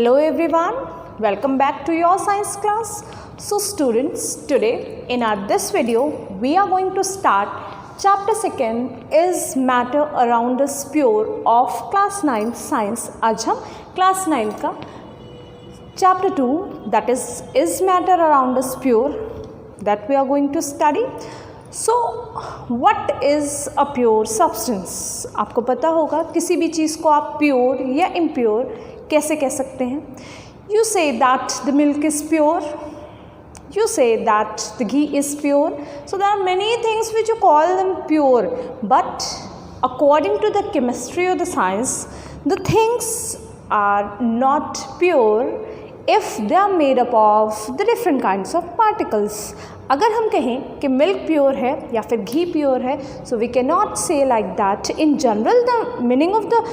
Hello everyone, welcome back to your science class. So students, today in our this video we are going to start chapter 2 is matter around us pure of class 9 science. आज हम class 9 का chapter 2 that is matter around us pure that we are going to study. So what is a pure substance? आपको पता होगा किसी भी चीज़ को आप pure या impure कैसे कह सकते हैं. You say that the milk is pure, you say that the ghee is pure. So there are many things which you call them pure, but according to the chemistry or the science, the things are not pure if they are made up of the different kinds of particles. अगर हम कहें कि milk pure है या फिर घी pure है, so we cannot say like that. In general, the meaning of the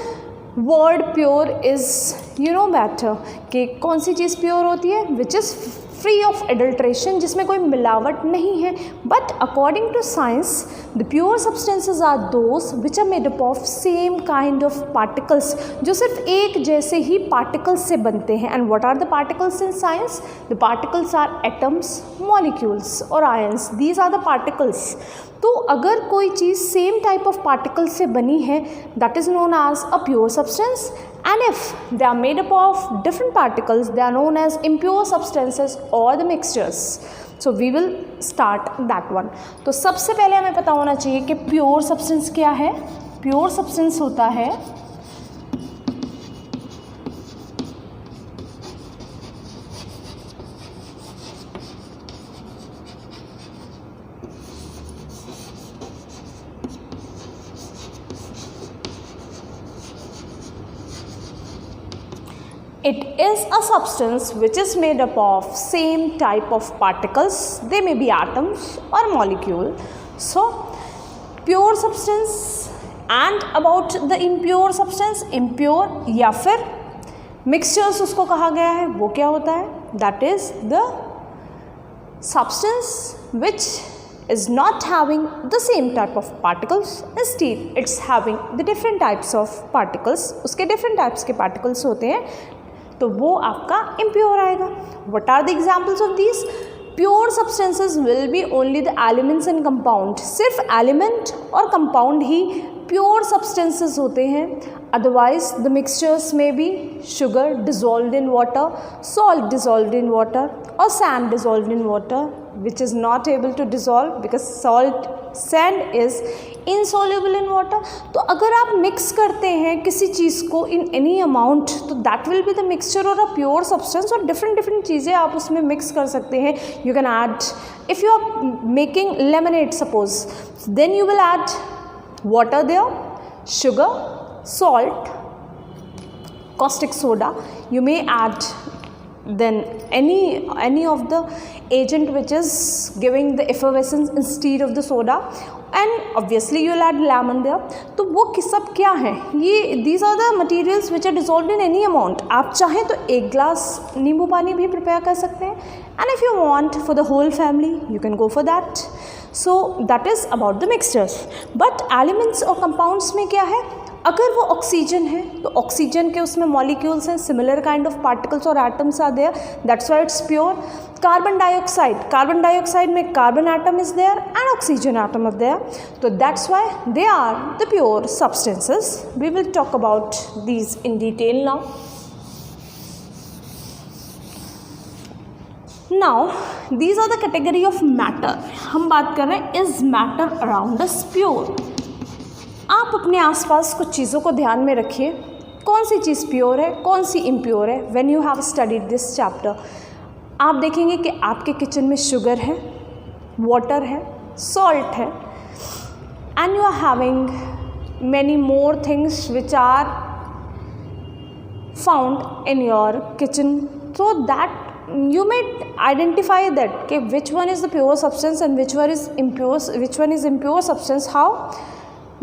word pure is better कि कौन सी चीज़ प्योर होती है which is free of adulteration, जिसमें कोई मिलावट नहीं है. But according to science the pure substances are those which are made up of same kind of particles, जो सिर्फ एक जैसे ही पार्टिकल्स से बनते हैं. And what are the particles in science? The particles are atoms, molecules और ions. These are the particles. तो अगर कोई चीज़ सेम टाइप ऑफ पार्टिकल से बनी है that is known as a pure substance. And if they are made up of different particles, they are known as impure substances or the mixtures. So we will start that one. तो सबसे पहले हमें पता होना चाहिए कि pure substance क्या है. प्योर सब्सटेंस होता है it is a substance which is made up of same type of particles. They may be atoms or molecule. So pure substance. And about the impure substance, impure या फिर mixtures उसको कहा गया है, वो क्या होता है? That is the substance which is not having the same type of particles. Instead it's having the different types of particles. उसके different types के particles होते हैं, तो वो आपका impure आएगा. What are the examples of these? Pure substances will be only the elements and compound. सिर्फ element और compound ही pure substances होते हैं. Otherwise the mixtures may be sugar dissolved in water, salt dissolved in water or sand dissolved in water, which is not able to dissolve because sand is insoluble in water. तो अगर आप mix करते हैं किसी चीज़ को in any amount, तो that will be the mixture or a pure substance. और different चीज़ें आप उसमें मिक्स कर सकते हैं. You can add, if you are making lemonade suppose, then you will add water there, sugar, salt, caustic soda. You may add then any of the agent which is giving the effervescence instead of the soda, and obviously you will add lemon there. तो वो सब क्या है? ये these are the materials which are dissolved in any amount. आप चाहें तो एक ग्लास नींबू पानी भी प्रिपेयर कर सकते हैं, and if you want for the whole family you can go for that. So that is about the mixtures. But elements और compounds में क्या है? अगर वो ऑक्सीजन है तो ऑक्सीजन के उसमें मॉलिक्यूल्स हैं, सिमिलर काइंड ऑफ पार्टिकल्स और atoms are there, that's why it's pure. Carbon dioxide में carbon atom is there and oxygen atom is there, तो that's why they are the pure substances. We will talk about these in detail now. Now these are the category of matter. हम बात कर रहे हैं is matter around us pure. आप अपने आसपास कुछ चीज़ों को ध्यान में रखिए, कौन सी चीज़ प्योर है, कौन सी इम्प्योर है. When you have studied this chapter आप देखेंगे कि आपके किचन में शुगर है, वाटर है, सॉल्ट है, and you are having many more things which are found in your kitchen. So that you may identify that which one is the pure substance and which one is impure substance. How?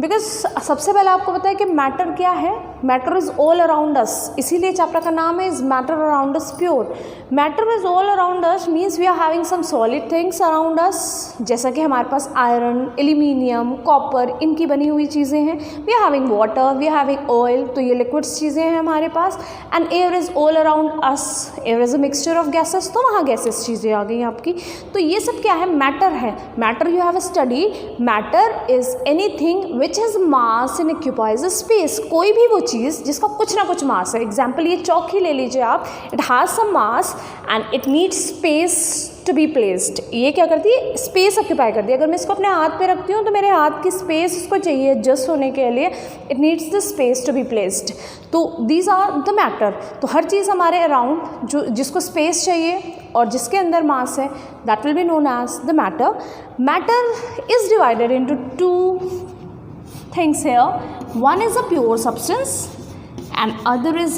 Because सबसे पहले आपको पता है कि matter क्या है, matter is all around us, इसीलिए chapter का नाम है is matter around us pure. Matter is all around us means we are having some solid things around us, जैसा कि हमारे पास आयरन, एल्यूमिनियम, कॉपर, इनकी बनी हुई चीज़ें हैं। We are having water, we are having oil, तो ये लिक्विड्स चीज़ें हैं हमारे पास। And air is all around us, air is a mixture of gases, तो वहाँ गैसेस चीज़ें आ गई आपकी। तो ये सब क्या है, मैटर है। Matter you have study, matter is anything which has mass and occupies a space, कोई भी वो चीज़ जिसका कुछ ना कुछ मास है। एग्जाम्पल ये चौक ही ले लीजिए आप, it has some mass and it needs space to be placed. ये क्या करती है, स्पेस ऑक्यूपाई करती है। अगर मैं इसको अपने हाथ पे रखती हूँ तो मेरे हाथ की स्पेस उसको चाहिए एडजस्ट होने के लिए, it needs the space to be placed. तो दीज आर द मैटर। तो हर चीज़ हमारे अराउंड जो जिसको स्पेस चाहिए और जिसके अंदर मास है, that will be known as the matter. Matter is divided into two things here. One is a pure substance and other is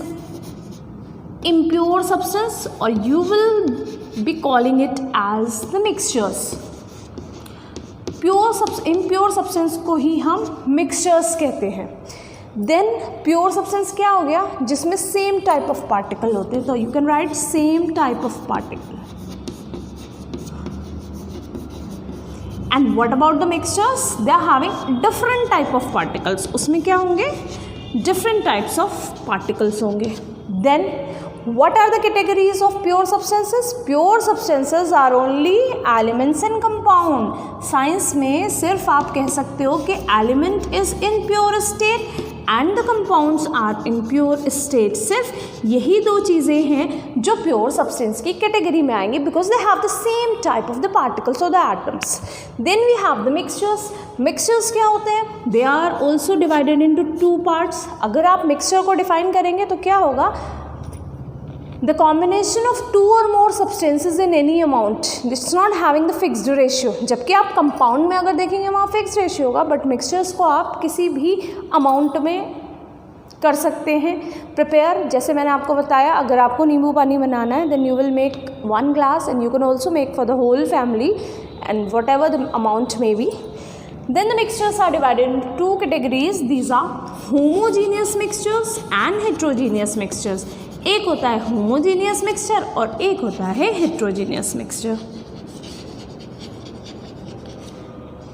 impure substance, or you will be calling it as the mixtures. impure substance को ही हम mixtures कहते हैं। Then pure substance क्या हो गया, जिसमें same type of particle होते हैं, तो you can write same type of particle. And what about the mixtures? They are having different type of particles. उसमें क्या होंगे, different types of particles होंगे। Then what are the categories of pure substances? Pure substances are only elements and compound. Science में सिर्फ आप कह सकते हो कि element is in pure state and the compounds are in pure state. सिर्फ यही दो चीज़ें हैं जो प्योर सब्सटेंस की कैटेगरी में आएंगी, because they have the same type of the particles और the atoms. Then we have the mixtures. Mixtures क्या होते हैं, they are also divided into two parts. अगर आप मिक्सचर को डिफाइन करेंगे तो क्या होगा, the combination of two or more substances in any amount, it's not having the fixed ratio। जबकि आप कंपाउंड में अगर देखेंगे वहाँ फिक्स रेशियो होगा, बट मिक्सचर्स को आप किसी भी अमाउंट में कर सकते हैं प्रिपेयर। जैसे मैंने आपको बताया, अगर आपको नींबू पानी बनाना है then you will make 1 glass and you can also make for the whole family and whatever the amount may be. Then the mixtures are divided into two categories. These are homogeneous mixtures and heterogeneous mixtures. एक होता है homogeneous mixture और एक होता है heterogeneous mixture.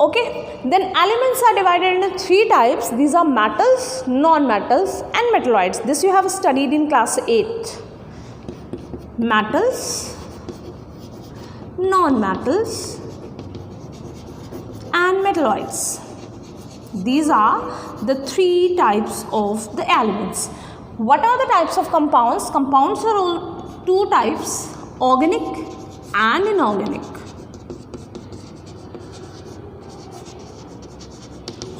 Okay, then elements are divided into 3 types. These are metals, non metals and metalloids. This you have studied in class 8। Metals, non metals and metalloids, these are the 3 types of the elements. What are the types of compounds? Compounds are all 2 types, organic and inorganic.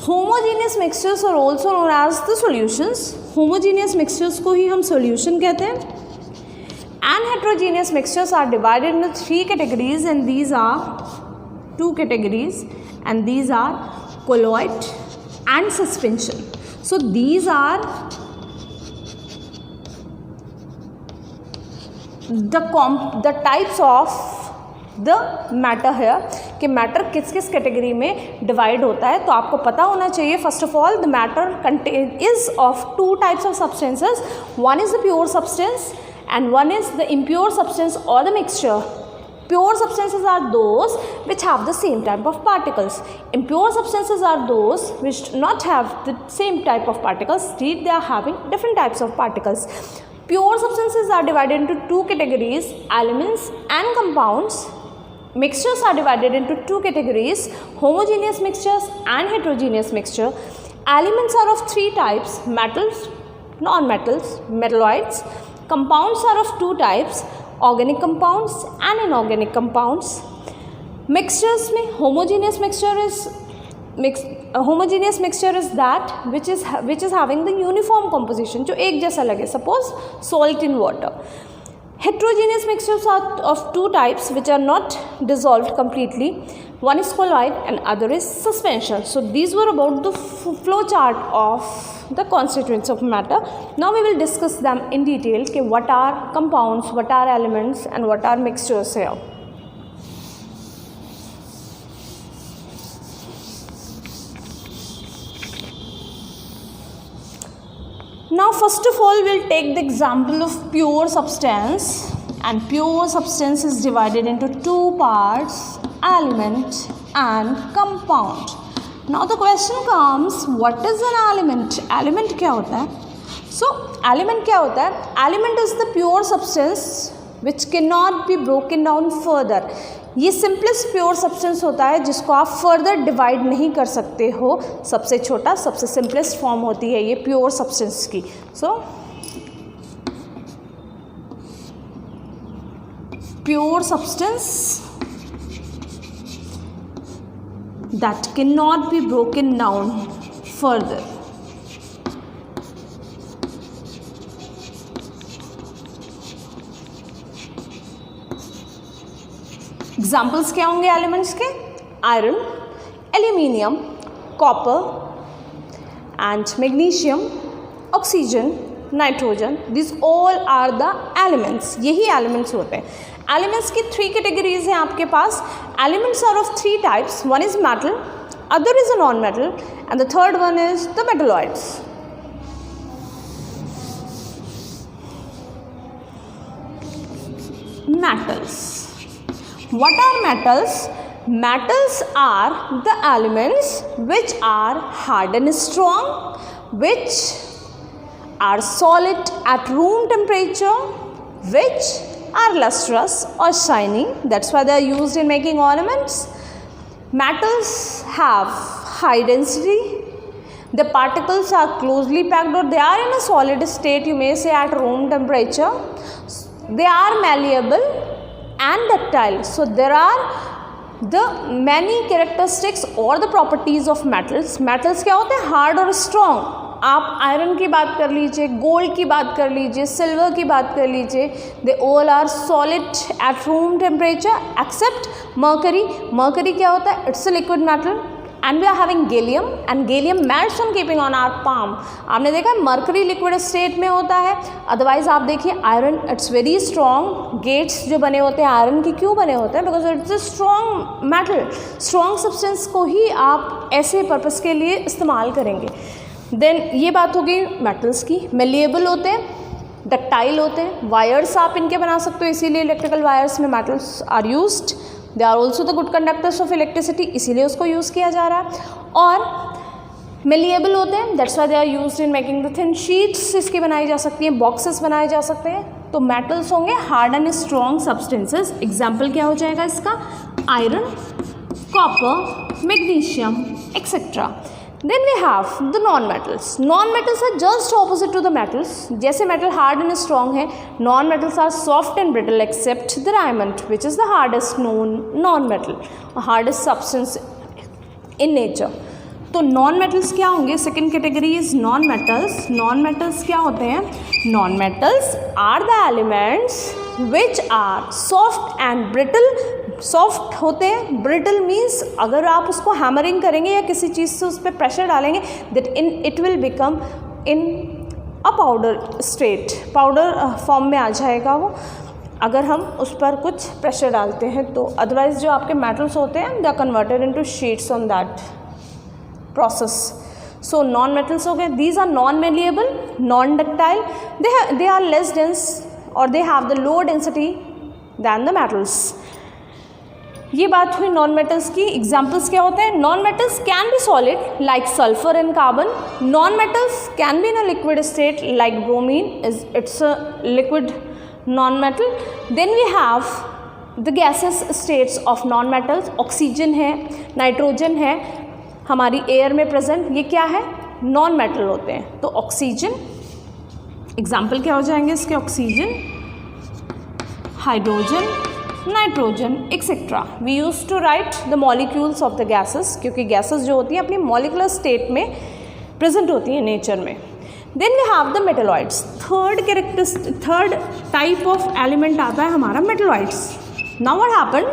Homogeneous mixtures are also known as the solutions. Homogeneous mixtures को ही हम solution कहते हैं. And heterogeneous mixtures are divided into 3 categories, and these are 2 categories, and these are colloid and suspension. So these are the types of the matter here कि matter किस किस category में divide होता है. तो आपको पता होना चाहिए first of all the matter is of 2 types of substances. One is the pure substance and one is the impure substance or the mixture. Pure substances are those which have the same type of particles. Impure substances are those which do not have the same type of particles. Instead, they are having different types of particles. Pure substances are divided into 2 categories, elements and compounds. Mixtures are divided into 2 categories, homogeneous mixtures and heterogeneous mixture. Elements are of 3 types, metals, non-metals, metalloids. Compounds are of 2 types, organic compounds and inorganic compounds. Mixtures में homogeneous mixture is that which is having the uniform composition, जो एक जैसा लगे, suppose salt in water. Heterogeneous mixtures are of 2 types which are not dissolved completely. One is colloid and other is suspension. So these were about the flow chart of the constituents of matter. Now we will discuss them in detail. Okay, what are compounds, what are elements and what are mixtures here. Now first of all we'll take the example of pure substance, and pure substance is divided into two parts, element and compound. Now the question comes, what is an element? Element क्या होता है? So element क्या होता है? Element is the pure substance which cannot be broken down further. ये simplest pure substance होता है जिसको आप फर्दर डिवाइड नहीं कर सकते हो. सबसे छोटा सबसे सिंपलेस्ट फॉर्म होती है ये प्योर सब्सटेंस की. So pure substance that can not be broken down further. Examples क्या होंगे एलिमेंट्स के? Iron, aluminium, copper and magnesium, oxygen, nitrogen. This all are the elements. यही एलिमेंट्स होते हैं. एलिमेंट्स की 3 कैटेगरीज हैं आपके पास. Elements are of 3 types. One is metal, other is a non metal and the third one is the metalloids. metals. What are metals? Metals are the elements which are hard and strong, which are solid at room temperature, which are lustrous or shiny. That's why they are used in making ornaments. Metals have high density. The particles are closely packed, or they are in a solid state, you may say, at room temperature. They are malleable and ductile. So there are the many characteristics or the properties of metals. Metals क्या होते हैं? Hard और strong. आप iron की बात कर लीजिए, gold की बात कर लीजिए, सिल्वर की बात कर लीजिए, they all are solid at room temperature except mercury. Mercury क्या होता है? It's a liquid metal. And we are having gallium, and gallium melts on keeping on our palm. आपने देखा है मर्करी लिक्विड स्टेट में होता है. अदरवाइज आप देखिए iron, it's very strong. Gates जो बने होते हैं आयरन के क्यों बने होते हैं? Because it's a strong metal. Strong substance को ही आप ऐसे पर्पस के लिए इस्तेमाल करेंगे. देन ये बात होगी मेटल्स की. मेलिएबल होते हैं, डक्टाइल होते हैं. वायर्स आप इनके बना सकते हो, इसीलिए इलेक्ट्रिकल वायर्स में metals are used. They are also the good conductors of electricity, इसीलिए उसको यूज़ किया जा रहा है. और मेलिएबल होते हैं, that's why they are used in making the thin sheets. इसकी बनाई जा सकती हैं, बॉक्सेस बनाए जा सकते हैं. तो मेटल्स होंगे hard and strong substances. Example क्या हो जाएगा इसका? Iron, copper, magnesium etcetera. Then we have the non-metals. Non-metals are just opposite to the metals. जैसे metal hard and strong है, non-metals are soft and brittle except the diamond, which is the hardest known non-metal, hardest substance in nature. तो non metals क्या होंगे? Second category is non metals. Non metals क्या होते हैं? Non metals are the elements which are soft and brittle. Soft होते हैं, brittle means अगर आप उसको हैमरिंग करेंगे या किसी चीज़ से उस पर प्रेशर डालेंगे, that it will become in a powder state. Powder form में आ जाएगा वो अगर हम उस पर कुछ प्रेशर डालते हैं तो. अदरवाइज जो आपके मेटल्स होते हैं they are converted into sheets on that process. So non-metals हो गए. These are non-malleable, non-ductile. They are less dense or they have the lower density than the metals. ये बात हुई नॉन मेटल्स की. एग्जाम्पल्स क्या होते हैं? Non metals can be solid like sulphur and carbon. Non metals can be in a liquid state like bromine, it's a liquid non metal. Then we have the gases states of non metals. Oxygen है, nitrogen है हमारी air में present, ये क्या है? Non metal होते हैं. तो ऑक्सीजन, एग्जाम्पल क्या हो जाएंगे इसके? Oxygen, hydrogen, nitrogen etcetera. We use to write the molecules of the gases, क्योंकि गैसेस जो होती हैं अपनी मॉलिकुलर स्टेट में प्रेजेंट होती हैं नेचर में. Then we have the metalloids. Third type of element आता है हमारा metalloids. Now what happened?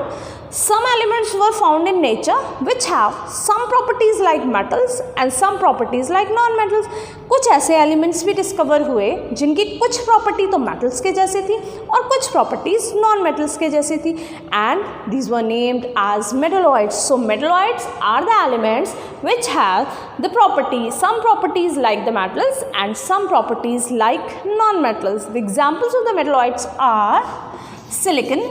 Some elements were found in nature which have some properties like metals and some properties like non-metals. कुछ ऐसे elements भी discover हुए जिनकी कुछ property तो मेटल्स के जैसी थी और कुछ प्रॉपर्टीज नॉन मेटल्स के जैसी थी, and these were named as metalloids. So metalloids are the elements which have the properties, some properties like the metals and some properties like non-metals. The examples of the metalloids are silicon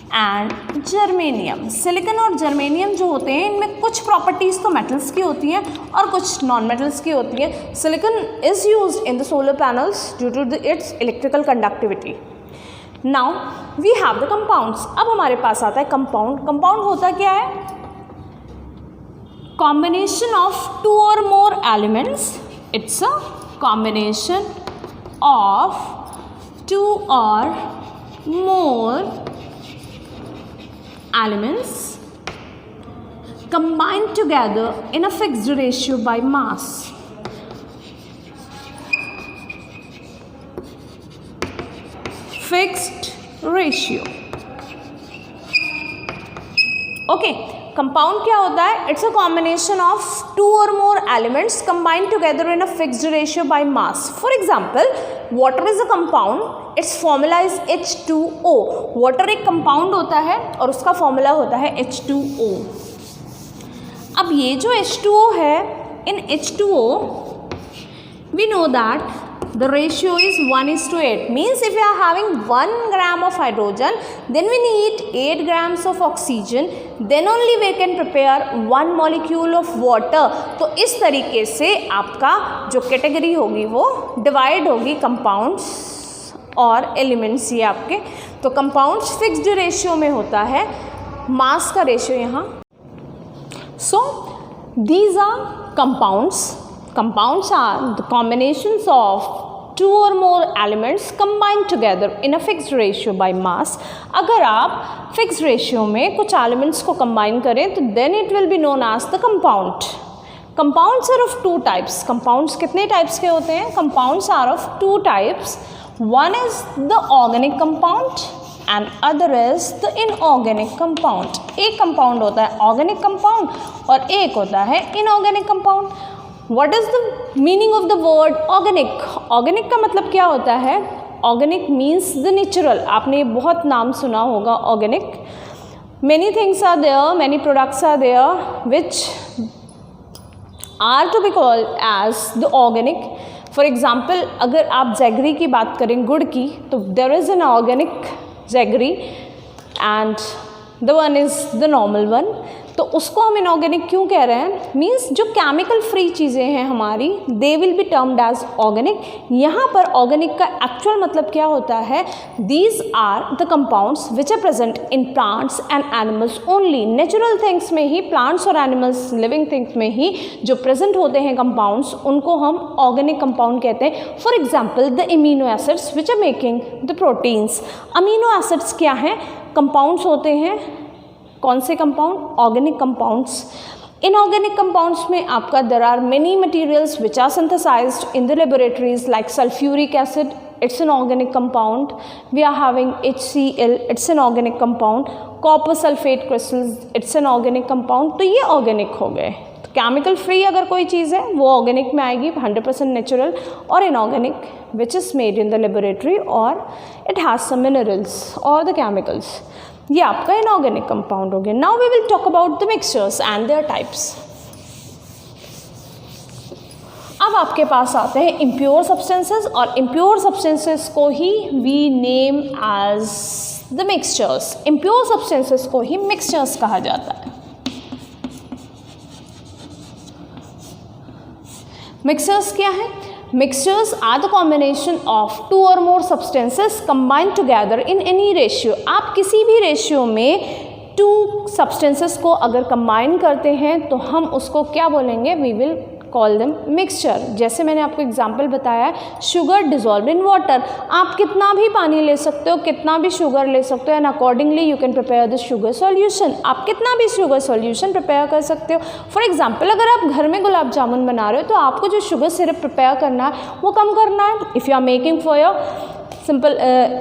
and germanium. Silicon और germanium जो होते हैं इनमें कुछ properties तो metals की होती हैं और कुछ नॉन मेटल्स की होती हैं. Silicon is used in the solar panels due to its electrical conductivity. Now we have the compounds. अब हमारे पास आता है कंपाउंड. कंपाउंड होता क्या है? Combination of two or more elements. It's a combination of two or more elements combined together in a fixed ratio by mass. Fixed ratio. Okay, compound क्या होता है? It's a combination of two or more elements combined together in a fixed ratio by mass. For example, water is a compound. It's formula is H2O. Water एक compound होता है और उसका formula होता है H2O. अब ये जो H2O है, इन H2O we know that the ratio is 1:8. Means if we are having 1 gram of hydrogen, then we need 8 grams of oxygen, then only we can prepare 1 molecule of water. तो इस तरीके से आपका जो कैटेगरी होगी वो divide होगी compounds और एलिमेंट्स ये आपके. तो कंपाउंड्स फिक्स्ड रेशियो में होता है, मास का रेशियो यहाँ. So these are compounds. Compounds are the combinations of two or more elements combined together in a fixed ratio by mass. अगर आप फिक्स्ड रेशियो में कुछ एलिमेंट्स को कंबाइन करें तो then it will be known as the compound. Compounds are of two types. Compounds कितने types के होते हैं? Compounds are of two types. One is the organic compound and other is the inorganic compound. एक compound होता है organic compound और एक होता है inorganic compound. What is the meaning of the word organic? Organic का मतलब क्या होता है? Organic means the natural. आपने बहुत नाम सुना होगा organic. Many things are there, many products are there which are to be called as the organic. For example अगर आप जैगरी की बात करें, गुड़ की, तो there is an organic jaggery and the one is the normal one. तो उसको हम इनऑर्गेनिक क्यों कह रहे हैं? मीन्स जो केमिकल फ्री चीज़ें हैं हमारी, they will be termed as organic. यहाँ पर ऑर्गेनिक का एक्चुअल मतलब क्या होता है? These are the compounds which are present in plants and animals only. Natural things में ही, प्लांट्स और एनिमल्स, लिविंग थिंग्स में ही जो प्रेजेंट होते हैं कंपाउंड्स, उनको हम ऑर्गेनिक कंपाउंड कहते हैं. For example the amino acids which are making the proteins. Amino acids क्या हैं? कंपाउंड्स होते हैं. कौन से compound? Organic compounds. Inorganic compounds में आपका there are many materials which are synthesised in the laboratories like sulphuric acid. It's an organic compound. We are having HCl. It's an organic compound. Copper sulphate crystals. It's an organic compound. तो ये organic हो गए. तो chemical free अगर कोई चीज़ है वो organic में आएगी, 100% नेचुरल. और inorganic which is made in the laboratory और इट हैज़ सम मिनरल्स और द केमिकल्स. ये आपका इनऑर्गेनिक कंपाउंड हो गया. Now we will talk about the mixtures and their types. अब आपके पास आते हैं इम्प्योर सब्सटेंसेस, और इम्प्योर सब्सटेंसेस को ही we name as the mixtures. Impure substances को ही मिक्सचर्स कहा जाता है. मिक्सचर्स क्या है? Mixtures are the combination of two or more substances combined together in any ratio. आप किसी भी रेशियो में टू सब्सटेंसेस को अगर कंबाइन करते हैं तो हम उसको क्या बोलेंगे? We will call them mixture. जैसे मैंने आपको एग्जांपल बताया, शुगर डिजॉल्व इन वाटर. आप कितना भी पानी ले सकते हो, कितना भी शुगर ले सकते हो, and accordingly you can prepare the sugar solution. आप कितना भी शुगर सॉल्यूशन प्रिपेयर कर सकते हो. फॉर एग्जांपल अगर आप घर में गुलाब जामुन बना रहे हो तो आपको जो शुगर सिरप प्रिपेयर करना है वो कम करना है. If you are making for your simple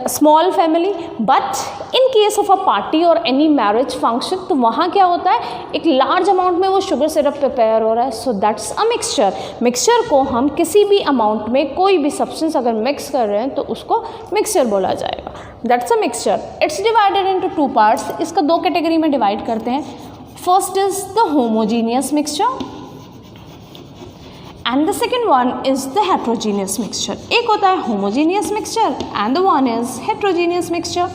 small family, but in case of a party or any marriage function तो वहाँ क्या होता है, एक लार्ज अमाउंट में वो शुगर सिरप प्रिपेयर हो रहा है, so that's a mixture. Mixture को हम किसी भी अमाउंट में कोई भी सब्सटेंस अगर मिक्स कर रहे हैं तो उसको मिक्सचर बोला जाएगा, that's a mixture. It's divided into two parts, इसका दो कैटेगरी में डिवाइड करते हैं। First is the homogeneous mixture and the second one is the heterogeneous mixture. एक होता है homogeneous mixture and the one is heterogeneous mixture.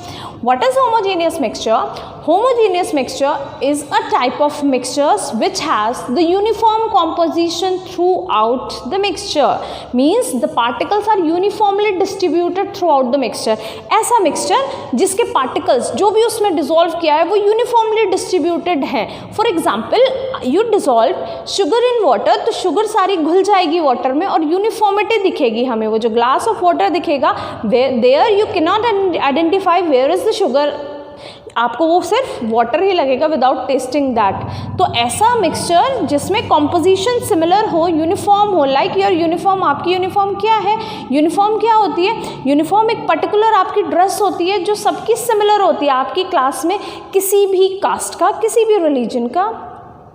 What is homogeneous mixture? Homogeneous mixture is a type of mixtures which has the uniform composition throughout the mixture, means the particles are uniformly distributed throughout the mixture. ऐसा mixture जिसके particles जो भी उसमें dissolve किया है वो uniformly distributed हैं. For example, you dissolve sugar in water, तो sugar सारी घुल जाएगी वाटर में और यूनिफॉर्मिटी दिखेगी हमें, वो जो ग्लास ऑफ वाटर दिखेगा there you can not identify where is the sugar, आपको वो सिर्फ वाटर ही लगेगा विदाउट टेस्टिंग दैट। तो ऐसा मिक्सचर जिसमें कॉम्पोजिशन सिमिलर हो, यूनिफॉर्म हो, लाइक योर यूनिफॉर्म, आपकी यूनिफॉर्म क्या है, यूनिफॉर्म क्या होती है, यूनिफॉर्म एक पर्टिकुलर आपकी ड्रेस होती है जो सबकी सिमिलर होती है आपकी क्लास में, किसी भी कास्ट का, किसी भी रिलीजन का,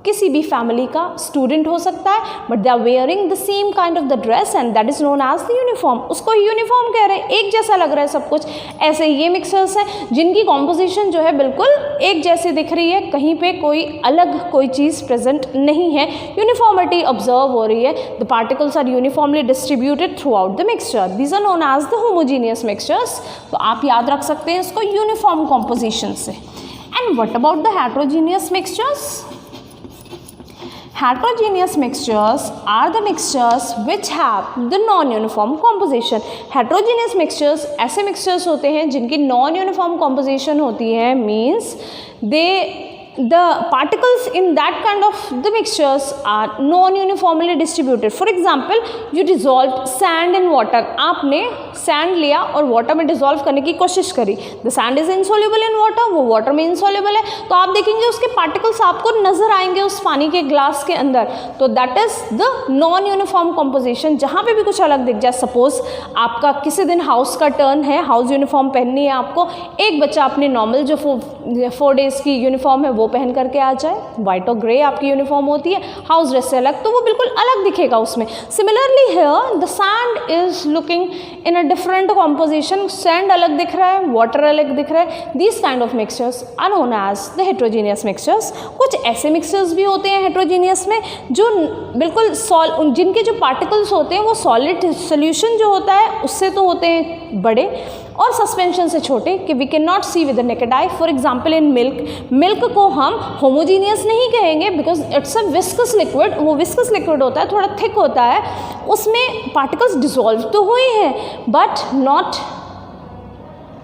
किसी भी फैमिली का स्टूडेंट हो सकता है, but they are wearing the same kind of the dress and that is known as the uniform. उसको यूनिफॉर्म कह रहे हैं, एक जैसा लग रहा है सब कुछ। ऐसे ये मिक्सचर्स हैं जिनकी कॉम्पोजिशन जो है बिल्कुल एक जैसी दिख रही है, कहीं पे कोई अलग कोई चीज़ प्रेजेंट नहीं है, यूनिफॉर्मिटी ऑब्जर्व हो रही है, the particles are uniformly distributed throughout the mixture, these are known as the homogeneous mixtures. तो आप याद रख सकते हैं इसको यूनिफॉर्म कॉम्पोजिशन से। And what about the heterogeneous mixtures? Heterogeneous mixtures are the mixtures which have the non-uniform composition. Heterogeneous mixtures ऐसे mixtures होते हैं जिनकी non-uniform composition होती है, means the particles in that kind of the mixtures are non-uniformly distributed. For example, you dissolved sand in water. आपने sand लिया और water में dissolve करने की कोशिश करी. The sand is insoluble in water, वो water में insoluble है, तो आप देखेंगे उसके particles आपको नजर आएंगे उस पानी के ग्लास के अंदर. तो that is the non-uniform composition. जहाँ पे भी कुछ अलग दिख जाए, suppose आपका किसी दिन हाउस का टर्न है, हाउस यूनिफॉर्म पहननी है आपको, एक बच्चा अपनी नॉर्मल जो 4 डेज की यूनिफॉर्म है वो पहन करके आ जाए, वाइट और ग्रे आपकी यूनिफॉर्म होती है, हाउस ड्रेस से अलग, तो वो बिल्कुल अलग दिखेगा उसमें. Similarly here the sand is looking in a different composition, sand अलग दिख रहा है, वाटर अलग दिख रहा है. These kind of mixtures are known as the heterogeneous mixtures. कुछ ऐसे मिक्सचर्स भी होते हैं हेट्रोजीनियस में जो बिल्कुल जिनके जो पार्टिकल्स होते हैं वो सॉलिड सोल्यूशन जो होता है उससे तो होते हैं बड़े और सस्पेंशन से छोटे कि we can not see with the naked eye. For example in milk को हम होमोजीनियस नहीं कहेंगे because it's a viscous liquid. वो विस्कस लिक्विड होता है, थोड़ा थिक होता है, उसमें पार्टिकल्स डिसॉल्व तो हुए हैं बट नॉट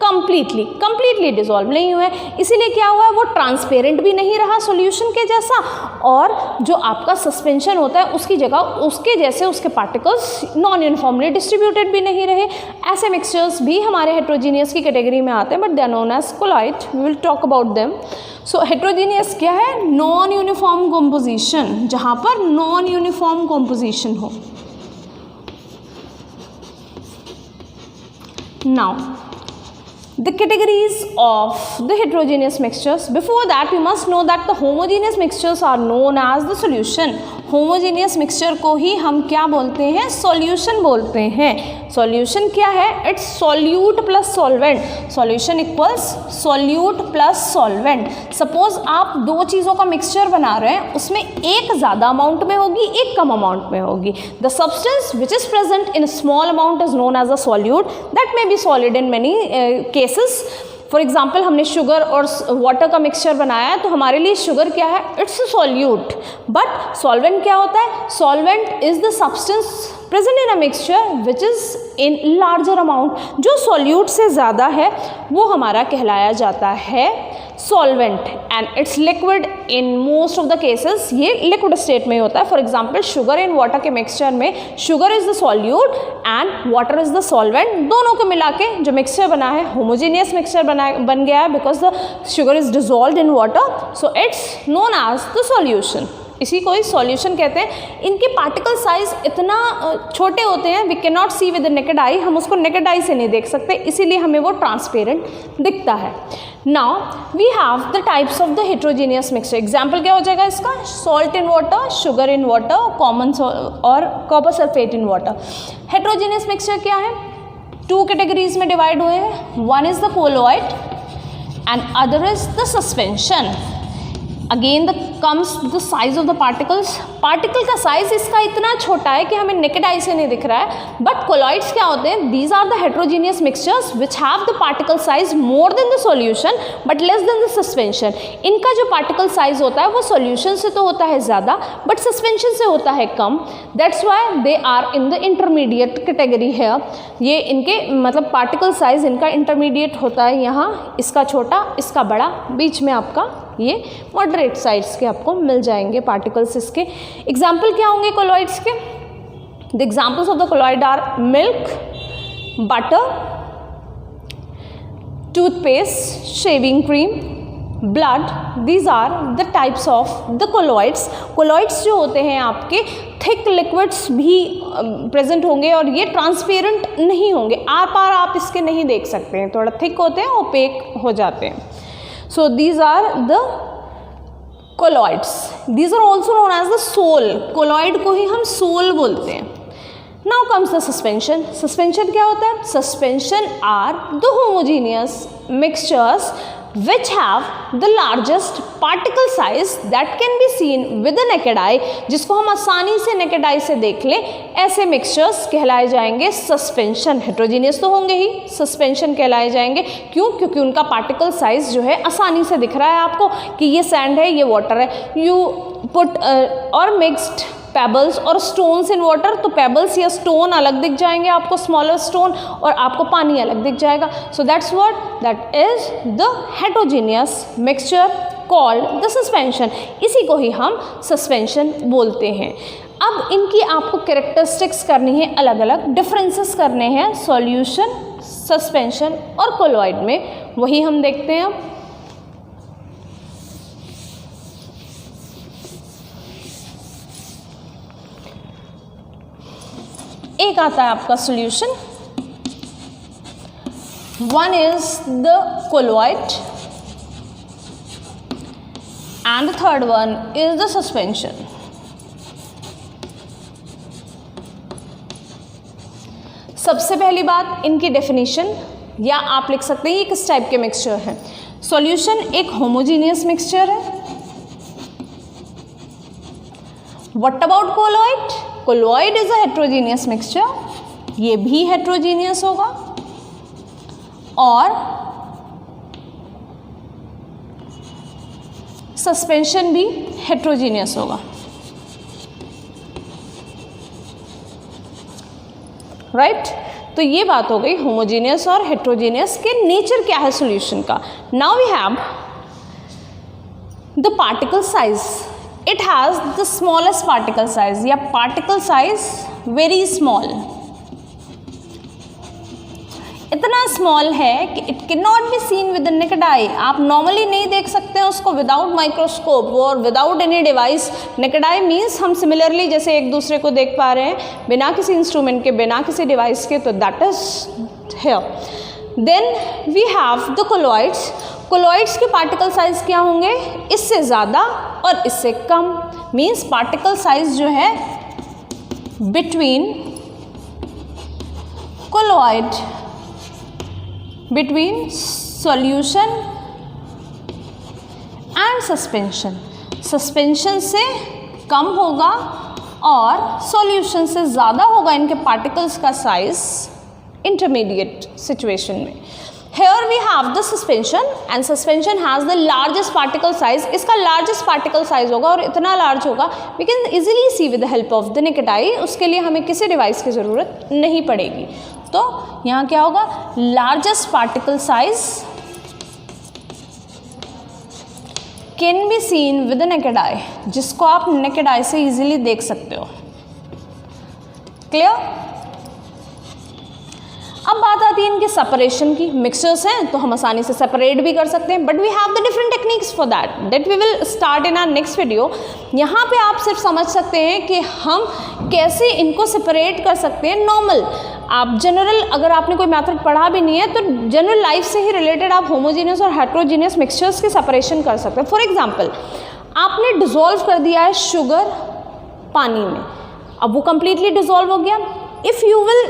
कंप्लीटली डिसॉल्व नहीं हुए. इसीलिए क्या हुआ है, वो ट्रांसपेरेंट भी नहीं रहा सॉल्यूशन के जैसा, और जो आपका सस्पेंशन होता है उसकी जगह उसके जैसे उसके पार्टिकल्स नॉन यूनिफॉर्मली डिस्ट्रीब्यूटेड भी नहीं रहे. ऐसे मिक्सचर्स भी हमारे हेट्रोजीनियस की कैटेगरी में आते हैं, but they are known as colloid. We will talk about them. So heterogeneous क्या है? नॉन यूनिफॉर्म कॉम्पोजिशन, जहाँ पर नॉन यूनिफॉर्म कॉम्पोजिशन हो. Now the categories of the heterogeneous mixtures. Before that, you must know that the homogeneous mixtures are known as the solution. homogeneous mixture को ही हम क्या बोलते हैं? solution बोलते हैं. solution क्या है? it's solute plus solvent. solution equals solute plus solvent. suppose आप दो चीज़ों का mixture बना रहे हैं, उसमें एक ज़्यादा अमाउंट में होगी, एक कम अमाउंट में होगी. the substance which is present in a small amount is known as a solute. that may be solid in many cases. For example हमने शुगर और वाटर का मिक्सचर बनाया है, तो हमारे लिए शुगर क्या है? It's a solute. But solvent क्या होता है? Solvent is the substance present in a mixture which is in larger amount. जो सॉल्यूट से ज़्यादा है वो हमारा कहलाया जाता है solvent, and it's liquid in most of the cases. ये लिक्विड स्टेट में होता है. For example sugar in water के मिक्सचर में sugar is the solute and water is the solvent. दोनों को मिला के जो मिक्सचर बना है होमोजीनियस मिक्सचर बन गया है because the sugar is dissolved in water, so it's known as the solution. इसी को ही सॉल्यूशन कहते हैं। इनके पार्टिकल साइज इतना छोटे होते हैं, we can not see with the naked eye, हम उसको नेकेड आई से नहीं देख सकते, इसीलिए हमें वो ट्रांसपेरेंट दिखता है। Now we have the types of the heterogeneous mixture. Example क्या हो जाएगा इसका, salt in water, sugar in water, common और copper sulphate in water. Heterogeneous mixture क्या है, 2 कैटेगरीज में डिवाइड हुए हैं, one is the colloid and other is the suspension. Again comes the size of the particles. Particle का size इसका इतना छोटा है कि हमें नेकेड आई से नहीं दिख रहा है, बट कोलॉइड्स क्या होते हैं, these are the heterogeneous mixtures which have the particle size more than the solution but less than the suspension. इनका जो पार्टिकल साइज होता है वो सॉल्यूशन से तो होता है ज़्यादा बट सस्पेंशन से होता है कम, that's why they are in the intermediate category है। ये इनके मतलब पार्टिकल साइज इनका इंटरमीडिएट होता है, यहाँ इसका छोटा इसका बड़ा, बीच में आपका ये मॉडरेट साइज के आपको मिल जाएंगे पार्टिकल्स इसके। एग्जाम्पल क्या होंगे कोलॉइड्स के, the examples of the colloid are milk, butter, toothpaste, shaving cream, blood, these are the types of the colloids. Colloids जो होते हैं आपके थिक लिक्विड्स भी प्रेजेंट होंगे और ये ट्रांसपेरेंट नहीं होंगे, आर पार आप इसके नहीं देख सकते हैं, थोड़ा थिक होते हैं, ओपेक हो जाते हैं। So these are the colloids. These are also known as the soul. Colloid को ही हम soul बोलते हैं। Now comes the suspension. Suspension क्या होता है? Suspension are the homogeneous mixtures which have the largest particle size that can be seen with the naked eye. जिसको हम आसानी से naked eye से देख लें, ऐसे mixtures कहलाए जाएंगे सस्पेंशन। हेट्रोजीनियस तो होंगे ही, सस्पेंशन कहलाए जाएंगे। क्यों? क्योंकि उनका पार्टिकल साइज जो है आसानी से दिख रहा है आपको कि ये सैंड है, ये वाटर है। यू पुट और मिक्स्ड पेबल्स और स्टोन्स इन वाटर, तो पेबल्स या स्टोन अलग दिख जाएंगे आपको, स्मॉलर स्टोन, और आपको पानी अलग दिख जाएगा। So that's what, that is the heterogeneous mixture called the suspension. इसी को ही हम सस्पेंशन बोलते हैं। अब इनकी आपको कैरेक्टरिस्टिक्स करनी है, अलग अलग डिफरेंसेस करने हैं सॉल्यूशन, सस्पेंशन और कोलॉइड में, वही हम देखते हैं अब। एक आता है आपका solution, one is the colloid and the third one is the suspension. सबसे पहली बात इनकी डेफिनेशन, या आप लिख सकते हैं ये किस टाइप के मिक्सचर हैं। सॉल्यूशन एक होमोजीनियस मिक्सचर है। What about colloid? Colloid is a heterogeneous mixture, ये भी हेट्रोजीनियस होगा और सस्पेंशन भी हेट्रोजीनियस होगा, राइट? तो ये बात हो गई होमोजीनियस और हेट्रोजीनियस के नेचर क्या है सॉल्यूशन का। Now we have the particle size. It has the smallest particle size, या particle size very small, इतना small है कि it cannot be seen with the naked eye। आप normally नहीं देख सकते हैं उसको without microscope और without any device। naked eye means हम similarly जैसे एक दूसरे को देख पा रहे हैं बिना किसी इंस्ट्रूमेंट के, बिना किसी डिवाइस के, तो that is here। Then we have the colloids। Colloids के पार्टिकल साइज क्या होंगे, इससे ज़्यादा और इससे कम, मीन्स पार्टिकल साइज जो है between colloid, between solution and suspension. Suspension से कम होगा और सॉल्यूशन से ज़्यादा होगा इनके पार्टिकल्स का साइज इंटरमीडिएट सिचुएशन में। Here we have the suspension and suspension has the largest particle size। इसका largest particle size होगा और इतना large होगा we can easily see with the help of the naked eye। उसके लिए हमें किसी डिवाइस की ज़रूरत नहीं पड़ेगी। तो यहाँ क्या होगा, largest particle size can be seen with the naked eye, जिसको आप naked eye से easily देख सकते हो। Clear? अब बात आती है इनके सेपरेशन की। मिक्सचर्स हैं तो हम आसानी से सेपरेट भी कर सकते हैं, but we have the different techniques for that we will start in our next video. यहाँ पे आप सिर्फ समझ सकते हैं कि हम कैसे इनको सेपरेट कर सकते हैं। नॉर्मल आप जनरल, अगर आपने कोई मेथड पढ़ा भी नहीं है तो जनरल लाइफ से ही रिलेटेड आप होमोजीनियस और हेट्रोजीनियस मिक्सचर्स की सेपरेशन कर सकते हैं। फॉर एग्जाम्पल, आपने डिज़ोल्व कर दिया है शुगर पानी में, अब वो कंप्लीटली डिज़ोल्व हो गया। If you will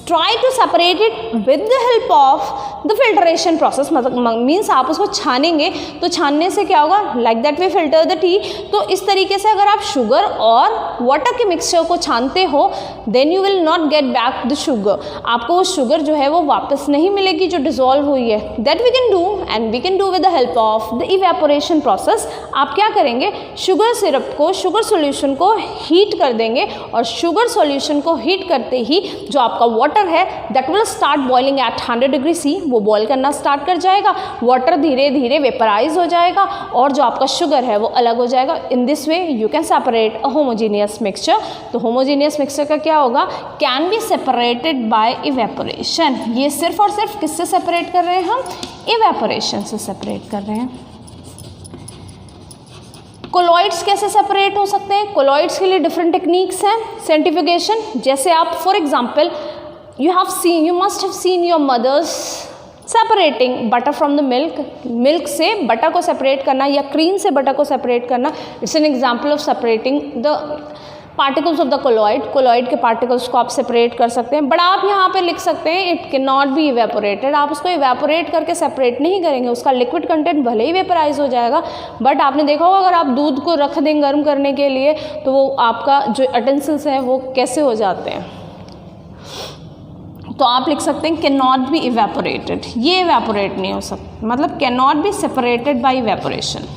try to separate it with the help of the filtration process, मतलब मीन्स आप उसको छानेंगे तो छानने से क्या होगा, like that we filter the tea. तो इस तरीके से अगर आप शुगर और वाटर के मिक्सचर को छानते हो then you will not get back the sugar, आपको वो शुगर जो है वो वापस नहीं मिलेगी जो डिज़ोल्व हुई है। That we can do and we can do with the help of the evaporation process. आप क्या करेंगे, शुगर सिरप को, शुगर सॉल्यूशन को हीट कर देंगे और शुगर सॉल्यूशन को हीट करते ही जो आपका वाटर है that will start boiling at 100 degree C, वो बॉयल करना स्टार्ट कर जाएगा। वाटर धीरे धीरे वेपराइज हो जाएगा और जो आपका शुगर है वो अलग हो जाएगा। इन this way you can separate a homogeneous mixture. तो होमोजीनियस मिक्सचर का क्या होगा, can be separated by evaporation. ये सिर्फ और सिर्फ किससे सेपरेट कर रहे हैं हम, इवेपोरेशन से सेपरेट कर रहे हैं। कोलॉइड्स कैसे सेपरेट हो सकते हैं, कोलॉइड्स के लिए डिफरेंट टेक्निक्स हैं। सेंट्रीफ्यूगेशन, जैसे आप for example you must have seen your mothers separating butter from the milk, milk से बटर को सेपरेट करना या क्रीम से बटर को सेपरेट करना। It's an example of separating the particles of the colloid. Colloid के पार्टिकल्स को आप सेपरेट कर सकते हैं, बट आप यहाँ पे लिख सकते हैं it can not B evaporated. आप उसको इवेपोरेट करके सेपरेट नहीं करेंगे, उसका लिक्विड कंटेंट भले ही वेपराइज हो जाएगा, बट आपने देखा होगा अगर आप दूध को रख दें गर्म करने के लिए तो वो आपका जो यूटेंसिल्स हैं वो कैसे हो जाते हैं। तो आप लिख सकते हैं कैन नॉट बी इवेपोरेटेड, ये इवेपोरेट नहीं हो सकता, मतलब can not be separated by evaporation.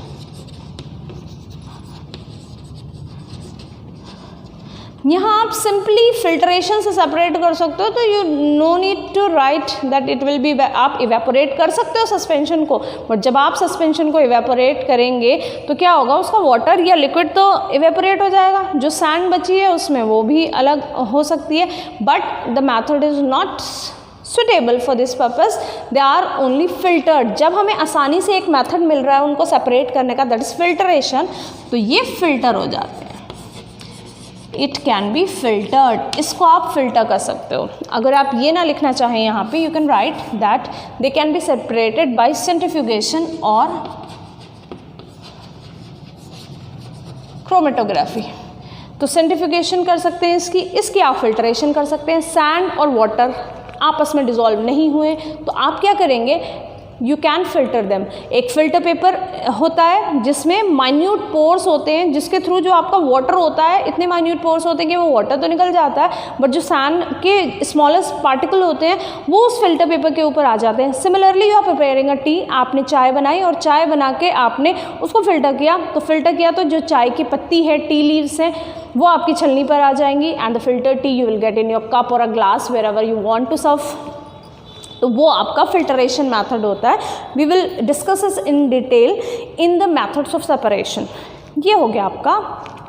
यहाँ आप सिंपली फिल्ट्रेशन से सेपरेट कर सकते हो, तो you know need to write that it will be. आप इवेपोरेट कर सकते हो सस्पेंशन को, बट जब आप सस्पेंशन को इवेपोरेट करेंगे तो क्या होगा, उसका वाटर या लिक्विड तो इवेपोरेट हो जाएगा, जो सैंड बची है उसमें वो भी अलग हो सकती है। But the method is not suitable for this purpose, they are only filtered. जब हमें आसानी से एक मैथड मिल रहा है उनको सेपरेट करने का, दैट इज़ फिल्टरेशन, तो ये फिल्टर हो जाते हैं। इट कैन बी फिल्टर्ड, इसको आप फिल्टर कर सकते हो। अगर आप ये ना लिखना चाहें यहाँ पे, you can write that they can be separated by centrifugation और क्रोमेटोग्राफी। तो सेंट्रीफ्यूगेशन कर सकते हैं इसकी आप फिल्ट्रेशन कर सकते हैं। सैंड और वाटर आपस में डिज़ोल्व नहीं हुए तो आप क्या करेंगे, यू कैन फिल्टर देम। एक फिल्टर पेपर होता है जिसमें माइन्यूट पोर्स होते हैं, जिसके थ्रू जो आपका वाटर होता है, इतने माइन्यूट पोर्स होते हैं कि वो वाटर तो निकल जाता है, बट जो सैंड के स्मॉलेस्ट पार्टिकल होते हैं वो उस फिल्टर पेपर के ऊपर आ जाते हैं। Similarly you are preparing a tea, आपने चाय बनाई और चाय बना के आपने उसको फिल्टर किया, तो फिल्टर किया तो जो चाय की पत्ती है, टी लीव्स हैं, वो आपकी छलनी पर आ जाएंगी and the filter tea you will get in your cup और a glass wherever you want to serve. तो वो आपका फिल्टरेशन मेथड होता है। वी विल डिस्कस इस in detail in the methods of separation. ये हो गया आपका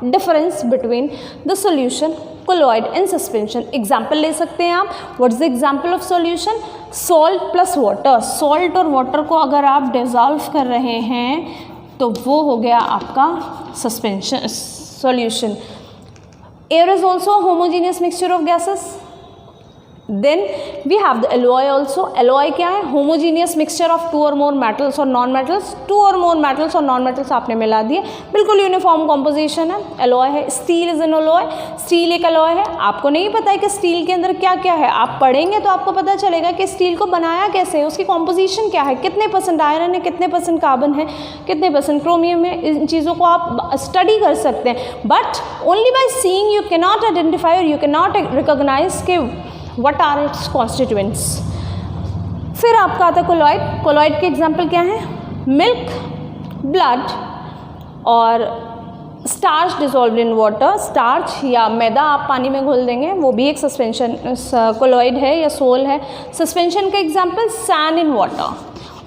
difference between the solution, colloid and suspension. Example ले सकते हैं आप। What is the example of solution, salt plus water. Salt और वाटर को अगर आप डिजॉल्व कर रहे हैं तो वो हो गया आपका suspension solution. Air is also homogeneous mixture of gases. Then we have the alloy also. Alloy क्या है, homogeneous mixture of two or more metals और non metals. Two or more metals और नॉन मेटल्स आपने मिला दिए, बिल्कुल uniform composition है, alloy है। Steel is an alloy, steel एक एलॉय है। आपको नहीं पता है कि स्टील के अंदर क्या क्या है, आप पढ़ेंगे तो आपको पता चलेगा कि स्टील को बनाया कैसे है, उसकी कॉम्पोजिशन क्या है, कितने परसेंट आयरन है, कितने परसेंट कार्बन है, कितने परसेंट क्रोमियम है। इन चीज़ों को आप स्टडी कर सकते हैं, but only by seeing you can not identify और यू कैन नॉट रिकॉग्नाइज के what are its constituents। फिर आपका आता है कोलॉइड। कोलॉइड के एग्जाम्पल क्या है, मिल्क, ब्लड और starch dissolve in water. Starch या मैदा आप पानी में घोल देंगे, वो भी एक सस्पेंशन कोलॉइड है या सोल है। सस्पेंशन का एग्जाम्पल सैंड इन वाटर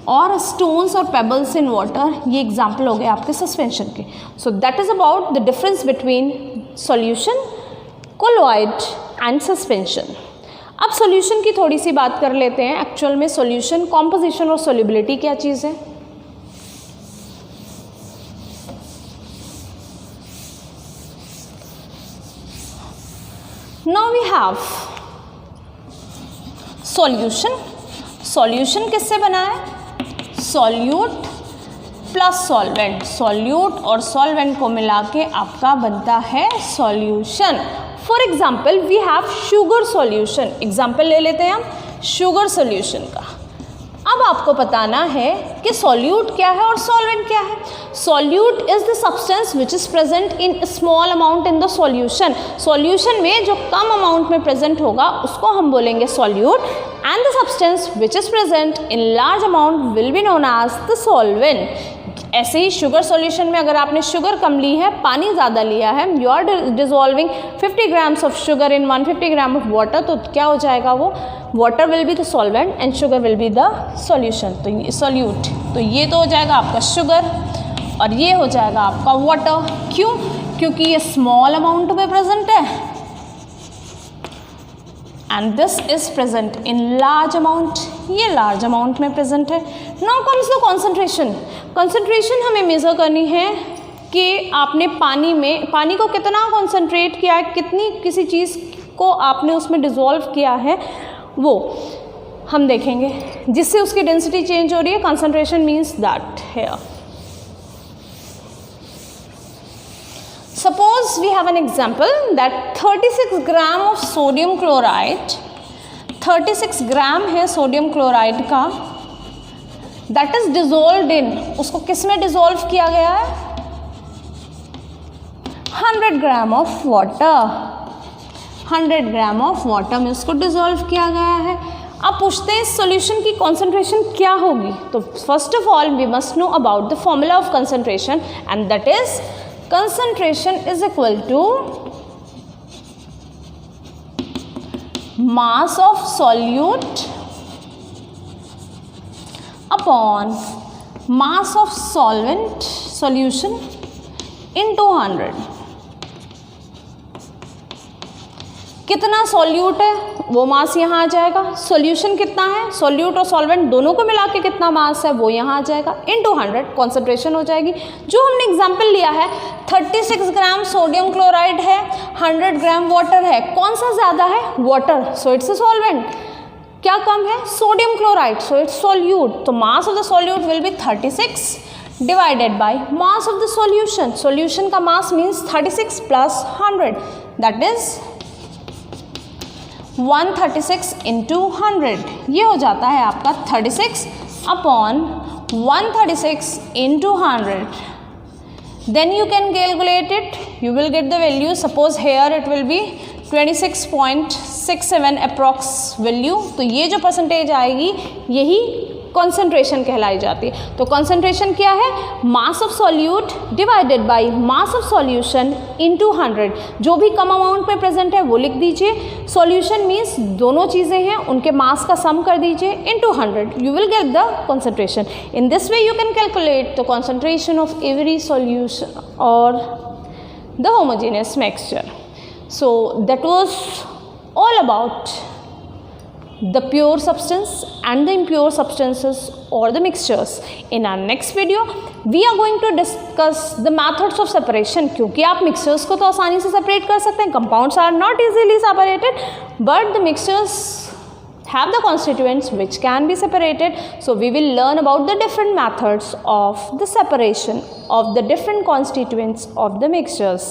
और स्टोन्स और पेबल्स इन वाटर, ये एग्जाम्पल हो गए आपके सस्पेंशन के। So that is about the difference between solution, colloid and suspension. अब सॉल्यूशन की थोड़ी सी बात कर लेते हैं। एक्चुअल में सॉल्यूशन, कॉम्पोजिशन और सॉल्युबिलिटी क्या चीज़ है? Now we have solution. Solution किससे बना है? Solute plus solvent. सॉल्यूट और सॉल्वेंट को मिला के आपका बनता है solution. For example we have sugar solution. Example ले लेते हैं हम शुगर सॉल्यूशन का। अब आपको बताना है कि सॉल्यूट क्या है और सॉल्वेंट क्या है। Solute is the substance which is present in small amount in the solution. Solution में जो कम अमाउंट में प्रेजेंट होगा उसको हम बोलेंगे solute, and the substance which is present in large amount will be known as the solvent. ऐसे ही sugar solution में अगर आपने शुगर कम ली है, पानी ज़्यादा लिया है, you are dissolving 50 grams of sugar in 150 gram of water, तो क्या हो जाएगा वो? Water will be the solvent and sugar will be the solution, तो ये सॉल्यूट। तो ये तो हो जाएगा आपका शुगर और ये हो जाएगा आपका वाटर। क्यों? क्योंकि ये स्मॉल अमाउंट में प्रेजेंट है and this is present in large amount, ये लार्ज अमाउंट में प्रेजेंट है। Now comes the concentration. Concentration हमें मेज़र करनी है कि आपने पानी को कितना कॉन्सेंट्रेट किया है, कितनी किसी चीज़ को आपने उसमें डिज़ोल्व किया है, वो हम देखेंगे, जिससे उसकी डेंसिटी चेंज हो रही है। Concentration means that here. Suppose we have an example that 36 gram of sodium chloride, 36 gram है सोडियम क्लोराइड का, दैट इज डिजोल्व्ड इन, उसको किस में डिजोल्व किया गया है? 100 gram of water. 100 gram of water में उसको डिजोल्व किया गया है। अब पूछते हैं इस सॉल्यूशन की कॉन्सेंट्रेशन क्या होगी। तो first of all we must know about the formula of concentration, and that is concentration is equal to mass of solute upon mass of solvent solution into 100। कितना सॉल्यूट है वो मास यहाँ आ जाएगा। सॉल्यूशन कितना है? सॉल्यूट और सॉल्वेंट दोनों को मिला के कितना मास है वो यहाँ आ जाएगा, इनटू 100 कॉन्सेंट्रेशन हो जाएगी। जो हमने एग्जांपल लिया है 36 ग्राम सोडियम क्लोराइड है, 100 ग्राम वाटर है, कौन सा ज़्यादा है? Water, so it's a solvent. क्या कम है? Sodium chloride, so it's solute. तो mass of the solute will be 36 divided by mass of the solution. Solution का mass means 36 plus 100, that is 136 into 100। ये हो जाता है आपका 36 upon 136 into 100। Then you can calculate it, you will get the value. Suppose here it will be 26.67 approx value. तो ये जो percentage आएगी यही कॉन्सेंट्रेशन कहलाई जाती है। तो कॉन्सेंट्रेशन क्या है? Mass of solute divided by mass of solution into 100। जो भी कम अमाउंट में प्रेजेंट है वो लिख दीजिए। सॉल्यूशन मीन्स दोनों चीज़ें हैं, उनके मास का सम कर दीजिए into 100, you will get the concentration. In this way you can calculate the concentration of every solution और the homogeneous mixture. So that was all about the pure substance and the impure substances or the mixtures. In our next video we are going to discuss the methods of separation, क्योंकि आप mixtures को तो आसानी से separate कर सकते हैं, compounds are not easily separated, but the mixtures have the constituents which can be separated. So we will learn about the different methods of the separation of the different constituents of the mixtures.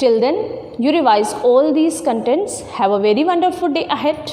Till then, you revise all these contents. Have a very wonderful day ahead.